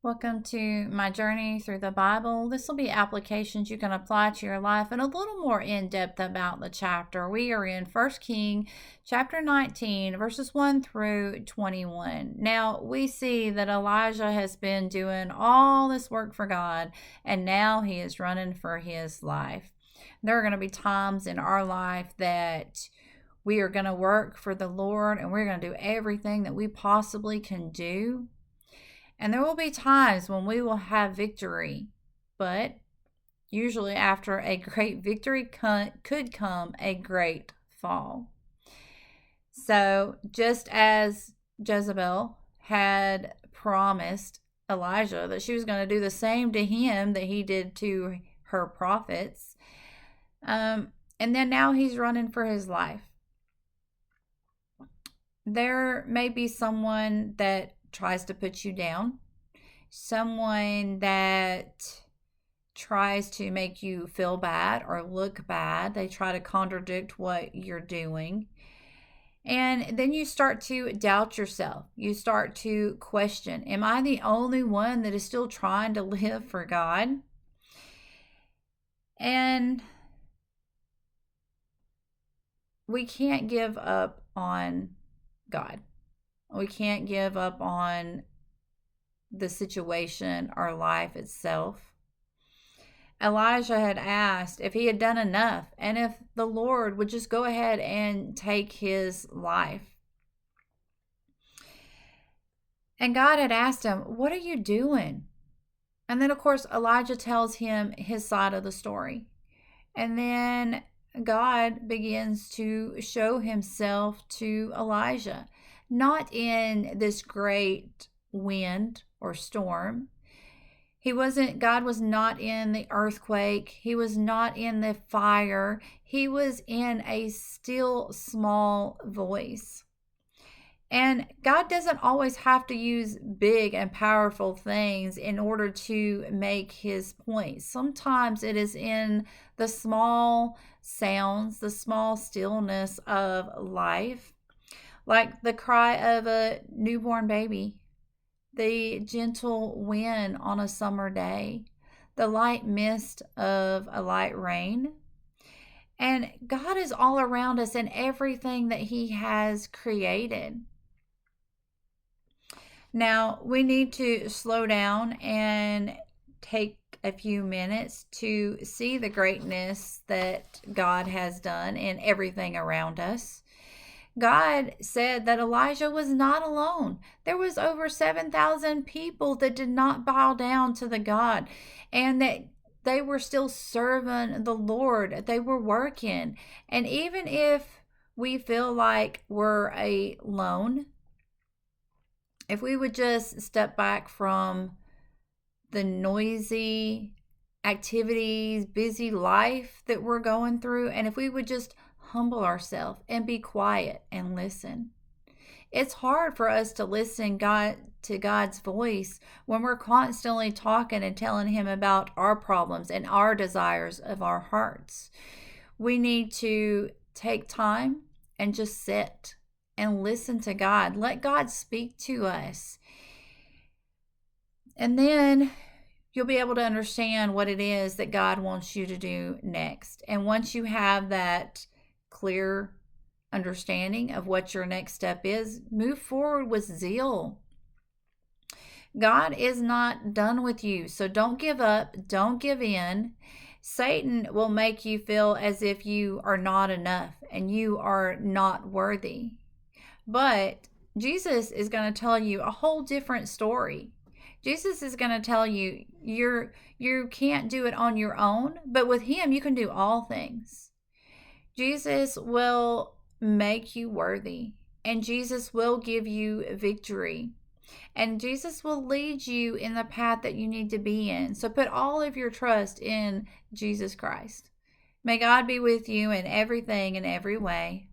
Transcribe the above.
Welcome to my journey through the Bible. This will be applications you can apply to your life and a little more in depth about the chapter. We are in 1 King chapter 19, verses 1 through 21. Now, we see that Elijah has been doing all this work for God, and now he is running for his life. There are going to be times in our life that we are going to work for the Lord and we're going to do everything that we possibly can do. And there will be times when we will have victory, but usually after a great victory could come a great fall. So just as Jezebel had promised Elijah that she was going to do the same to him that he did to her prophets, and then now he's running for his life. There may be someone that tries to put you down, someone that tries to make you feel bad or look bad. They try to contradict what you're doing. And then you start to doubt yourself. You start to question, am I the only one that is still trying to live for God? And we can't give up on God. We can't give up on the situation or life itself. Elijah had asked if he had done enough and if the Lord would just go ahead and take his life. And God had asked him, what are you doing? And then, of course, Elijah tells him his side of the story. And then God begins to show himself to Elijah, not in this great wind or storm. God was not in the earthquake. He was not in the fire. He was in a still small voice. And God doesn't always have to use big and powerful things in order to make his point. Sometimes it is in the small sounds, the small stillness of life, like the cry of a newborn baby, the gentle wind on a summer day, the light mist of a light rain. And God is all around us in everything that he has created. Now, we need to slow down and take a few minutes to see the greatness that God has done in everything around us. God said that Elijah was not alone. There was over 7,000 people that did not bow down to the God, and that they were still serving the Lord. They were working. And even if we feel like we're alone, if we would just step back from the noisy activities, busy life that we're going through, and if we would just humble ourselves and be quiet and listen. It's hard for us to listen to God's voice when we're constantly talking and telling him about our problems and our desires of our hearts. We need to take time and just sit and listen to God. Let God speak to us. And then you'll be able to understand what it is that God wants you to do next. And once you have that clear understanding of what your next step is, move forward with zeal. God is not done with you, so don't give up, don't give in. Satan will make you feel as if you are not enough and you are not worthy. But Jesus is going to tell you a whole different story. Jesus is going to tell you you can't do it on your own, but with him you can do all things. Jesus will make you worthy, and Jesus will give you victory, and Jesus will lead you in the path that you need to be in. So put all of your trust in Jesus Christ. May God be with you in everything and every way.